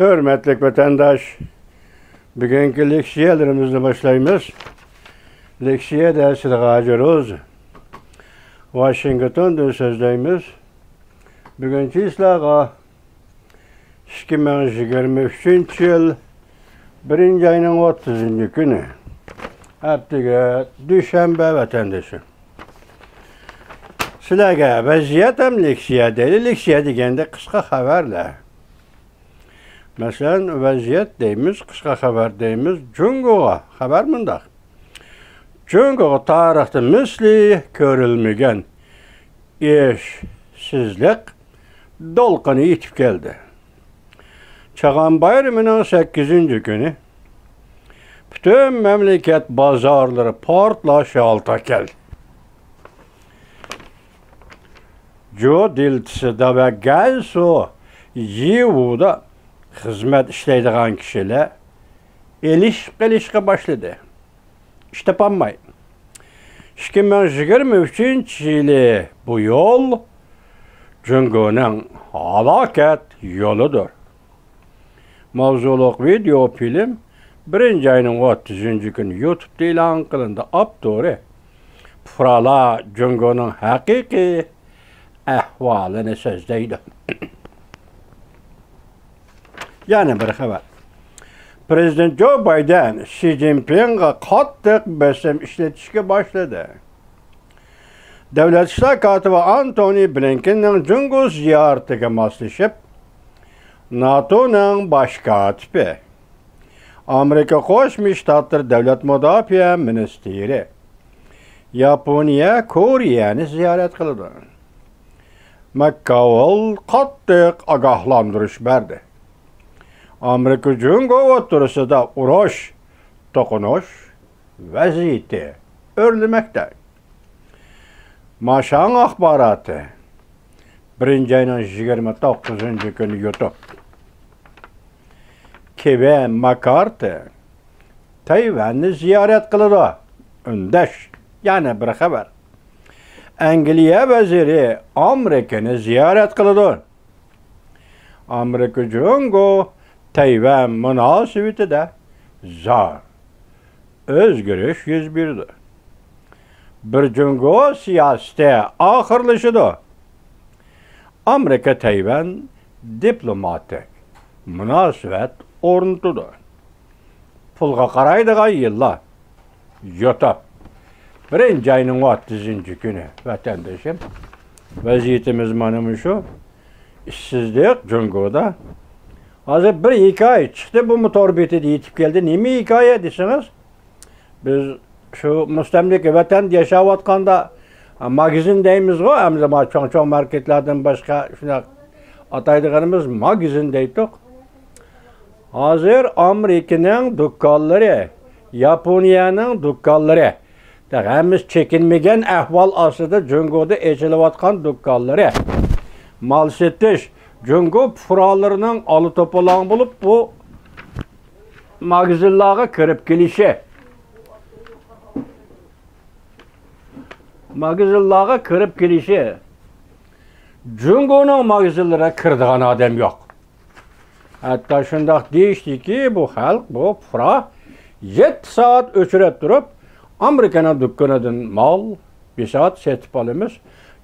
Hürmetlik vatandaş, bugünkü leksiyalarımızı başlayımız. Leksiya dersini ağacırız. Washington'da sözleyimiz. Bugünkü islağa 2023 yıl 1. ayının 30. günü. Haftaga Düşenbe vatandaşı. Sizlarga vaziyat hem leksiya deyli. Leksiya degende qisqa xabarlar. Mesela vaziyat deymiz, qisqa xabar deymiz. Jungoga xabar mundaq. Jungoga tarixda misli ko'rilmagan işsizlik dolqini yetib keldi. Çağan bayramının 8. günü bütün memleket bazarları portlaş alta keldi. Jo diltisida ve Gelso Yivu'da hizmet işleydiğin kişiler ilişki başladı. İşte panmay. 2023 yılı bu yol Jungo'nun halaket yoludur. Mavzuluk video film 1. ayının 30. günü YouTube'da ilan kılındı. Abdori Purala Jungo'nun hakiki ahvalını sözleydi. Yani bir haber. Prezident Joe Biden, Xi Jinping'e qattiq besim işletishga başladı. Devlet İşler katibi Antony Blinken'in Jungo ziyaretiga moslashib, NATO'nun baş katibi, Amerika Qo'shma Shtatlar Davlat Mudofaa ministri, Yaponiya, Koreyani ziyorat qildi. McConnell qattiq ogohlantirish berdi. Amerika Jungo o'rtasida urush, to'qinish vaziyati o'rlamoqda. Mashan axboroti 1. ayının 29. günü YouTube. Kevin McCarthy Tayvan'ı ziyaret qildi. Undash, yana bir xabar. Angliya vaziri Amerika'ni ziyorat qildi. Amerika Jungo Tayvan munosabatida zor o'zgarish yuz berdi. Bir Jungo siyosati oxirlashdi. Amerika Tayvan diplomatik munosabat o'rnatdi. Pulga qaraydigan yillar YouTube 1. ayının 30. günü vatandaşım. Vaziyetimiz mana şu. İşsizlik Jungo'da. Hazır bir hikaye çıktı. Bu motor biti yetip geldi. Nemi hikaye desiniz? Biz şu müstemlike vatan yaşavatqanda magazin deyimiz o. Ama çok marketlerden başka şuna ataydıqanımız magazin deydik. Hazır Amerika'nın dükkanları, Yaponiyanın dükkanları, Həmiz çekinmegen ahval asıda Jungo'da eçilivatkan dükkanları. Mal setiş, Jungo furalarının alı topalan bulup bu magazinlağa kirip gelişi. Magazinlağa kirip gelişi. Jungo'nun magazinlere kirdiğin adam yok. Hatta şundaq deyişdi ki bu halk, bu fura 7 saat öçürep durup Amerika'nın dükkanıdan mal 1 saat setip alımız.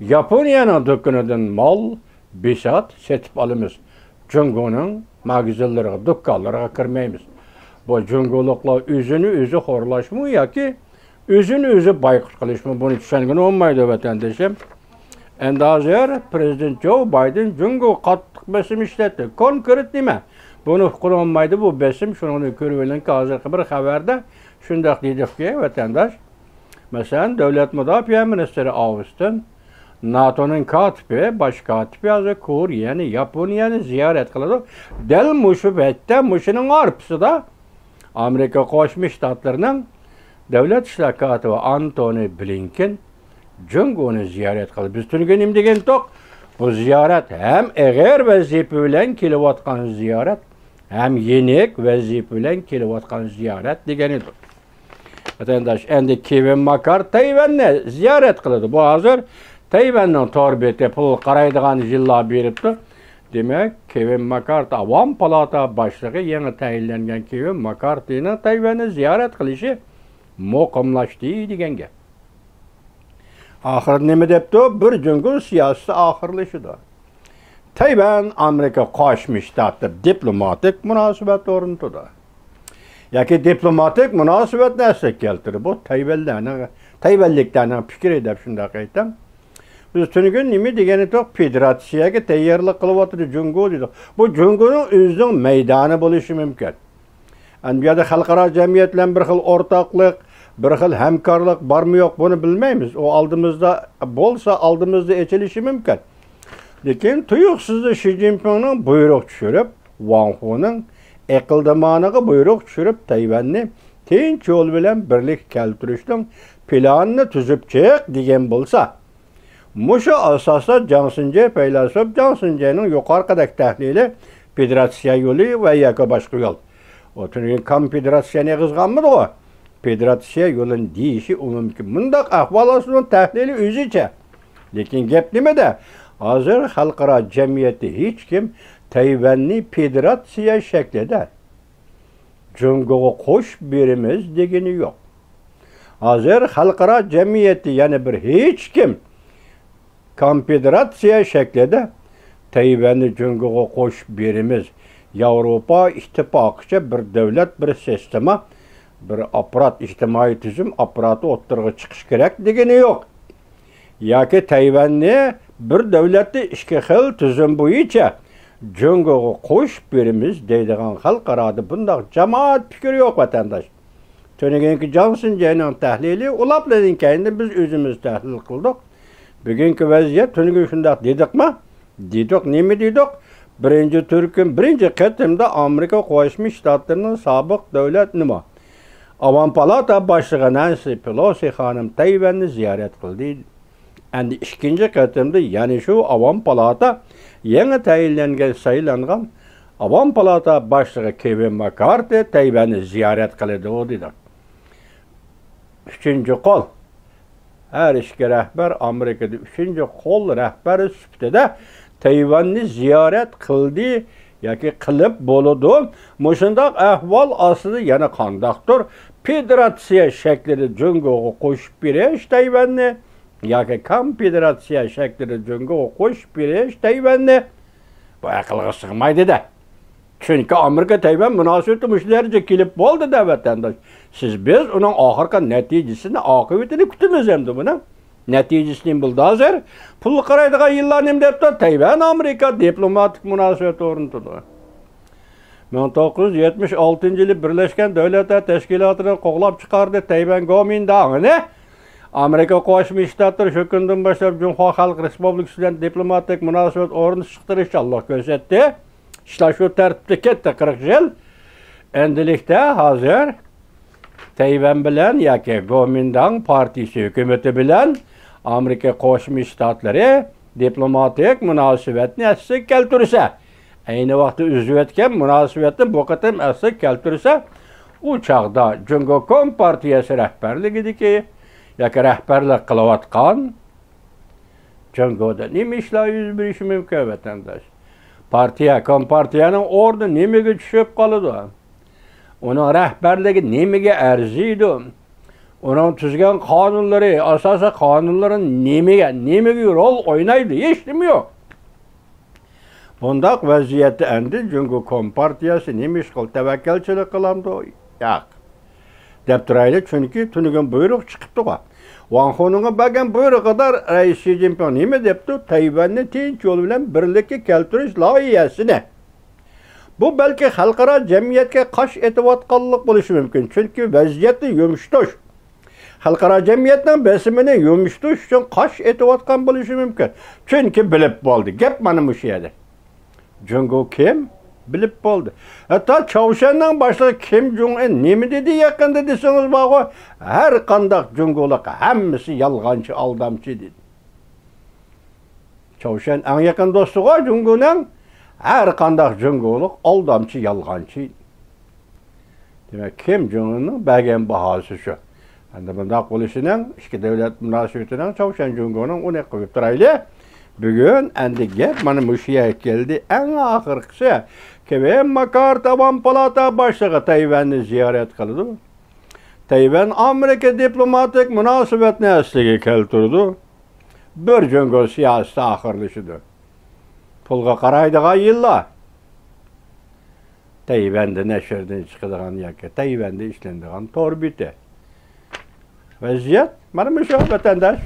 Japonya'nın dükkanıdan mal 1 saat setip alımız. Jungo'nun magazinlere, dükkanlara kirmeyimiz. Bu Jungoluklar özünü horlaşmıyor ya ki özünü baykut kılışmıyor. Bunu düşüngün olmaydı vatandaşım. Endazir Prezident Joe Biden Jungo qattiq besim işletti. Konkret nima? Bunu kullanmaydı bu besim. Şunu görüvelen ki hazırki bir haberde şundaq dedik ki vatandaş. Mesela Devlet Mudofaa Ministri Austin NATO'nun katibi, baş katibi hazır Koreyani, Yaponiyani ziyaret kıldı. Del muşu vette muşunun arpısı da Amerika Qo'shma Shtatlarının Devlet İşler katibi Antony Blinken Jungo'nu ziyaret qildi. Biz tunugenim degen toq. Bu ziyaret hem eğer vazife bilen kelivatkan ziyaret hem yenik vazife bilen kelivatkan ziyaret degenidir. Vatandaş endi Kevin McCarthy Tayvan'ı ziyaret qildi. Bu hazır Tayvan'ın torbeti pul qaraydigan yıllar beripti. Demek Kevin McCarthy Avam Palata başlığı yeni tayinlengen Kevin McCarthy'nin Tayvan'ı ziyaret kılışı muqimlaştı degan gap. Ahir nima debdi? Bir jungo siyasi ahirlashidi. Tayvan Amerika Qo'shma Shtatlar diplomatik munosabat o'rnatdi. Yoki diplomatik munosabat narsa keltirdi. Bu Tayvanliklarning fikri deb shunday aytam. Biz tunugun nima degani to'q federatsiyaga tayyorlik qilyapti jungo dedi. Bu jungoning o'zining maydoni bo'lishi mumkin. Bu yerda xalqaro jamiyat bilan bir xil o'rtoqlik, bir xil hamkorlik bormi yo'q buni bilmaymiz. O oldimizda bo'lsa oldimizda echilishi mumkin. Lekin tuyuqsizda Xi Jinpingning buyruq tushirib, Wang Huning aqldamoniga buyruq tushirib Tayvanni tinch yo'l bilan birlik keltirishning planini tuzib chiq degan bo'lsa, mushu asosda Jiang Xinje faylasuf Jiang Xinjening yuqoridagi tahlili federatsiya yo'li va yoki boshqa yo'l. O tuning konfederatsiyani yig'izganmidi o? Federatsiya yo'lini deyishi mumkin. Bundaq ahvol ostida tahlili o'zicha. Lekin gap nimada? Hozir xalqaro jamiyatda hech kim Tayvanni federatsiya shaklida jungoga qo'shib beramiz degani yo'q. Hozir xalqaro jamiyatda yana bir hech kim konfederatsiya shaklida Tayvanni jungoga qo'shib beramiz. Yevropa ittifoqicha bir davlat, bir sistema, bir apparat, ijtimoiy tuzum apparati o'ttirg'i chiqish kerak degani yo'q. Yoki Tayvanni bir davlatda ikki xil tuzum bo'yicha jungoga qo'shib beramiz deydigan xalqaroda bundaq jamoat fikri yo'q vatandosh. Tunugunki Jiang Xinjening tahlili ulablardan keyin biz o'zimiz tahlil qildik. Bugungi vaziyat tunugun shundaq dedikmi? Dedik, nima dedik? Birinchi turkum, birinchi qatimda Amerika Qo'shma Shtatlarining sobiq davlat nima? Avam Palata boshlig'i Nancy Pelosi xonim Tayvanni ziyorat qildi. Endi ikkinchi qatimda yana shu Avam Palata yangi saylangan Avam Palata boshlig'i Kevin McCarthy Tayvanni ziyorat qiladi dedi. Uchinchi qo'l. Her ishga rahbar Amerikada uchinchi qo'l rahbari sifatida Tayvanni ziyorat qildi yoki qilib bo'ladi. Mushundaq ahvol ostida yana qandaqdir federatsiya shaklida jungoga qo'shib berish Tayvanni yoki konfederatsiya shaklida jungoga qo'shib berish Tayvanni bu aqlga sig'maydi-da. Chunki Amerika Tayvan munosabati mushlarga kelib bo'ldi da vatandosh. Biz uning oxirgi natijasini, oqibatini kutamiz endi buni. Neticesinin buldu hazır. Pul qaraydigan yıllar nima debdi? Tayvan Amerika diplomatik munosabat o'rnatdi. 1976-yili Birleşken Devletler Teşkilatı'nı qo'llab chiqardi Tayvan Kuomintangini. Amerika Qo'shma Shtatlari shu kundan boshlab Jumhur Xalq Respublikasi bilan diplomatik munosabat o'rnatishni inshaalloh ko'rsatdi. Ishlar shu tartibda ketdi 40 yil. Endilikda hozir Tayvan bilan yoki Kuomintang partiyasi hukumati bilan Amerika Qo'shma Shtatlari diplomatik munosabatni asli keltirsa, ayni vaqtda uzayotgan munosabatni bu qatam asli keltirsa, u chaqda Jungo Kompartiyasi rahbarligidagi yoki rahbarlik qilayotgan Jungoda nima ishlar yuz berishi mumkin vatandosh? Kompartiyaning o'rni nimaga tushib qoladi? Uning rahbarligi nimaga arziydi? Onun tuzgan qonunlari, asosiy qonunlari nimaga rol o'ynaydi? Hech nima yo'q. Bundaq vaziyatda endi Jungo Kompartiyasi nima ish qilib tavakkalchilik qilamdi? Yo'q. Deb turaylik, chunki tunugun buyruq chiqibdi-ku. Wang Huningga bergan buyrug'ida Rais Xi Jinping nima debdi? Tayvanni tinch yo'l bilan birlikka keltirish loyihasini. Bu balki xalqaro jamiyatga qash etayotganlik bo'lishi mumkin. Chunki vaziyatni yumshatish xalqaro jamiyatning besimini yumshatish uchun qash etayotgan bo'lishi mumkin. Chunki bilib bo'ldi. Gap mana shu yerda. Jungo kim? Bilib bo'ldi. Hatto Chavshanning boshlig'i Kim Jong Un nima dedi yaqinda desangiz bog'i, har qanday jungolik hammasi yolg'onchi, aldamchi dedi. Chavshan eng yaqin do'stiga Jungoning her qanday jungolik aldamchi, yolg'onchi. Demak, Kim Jong Unning bergan bahosi shu. Endi bundaq bo'lishining ikki davlat munosabatining Chavshan Jungoning uni qo'yib turaylik. Bugün endi gap mana muşuya geldi. En ahırkısı Kevin Makar Taban Palata başlığı Tayvan'ı ziyaret kıldı. Tayvan Amerika diplomatik münasebetini esliğe keltirdi. Bir cöngöl siyasi ahırlışıdı. Pulga qaraydıgan yıllar. Tayvan'da neşirden çıkıdığan yaki, Tayvan'da işlendiğin torbiti. Vaziyet, mana müşah vatandaş.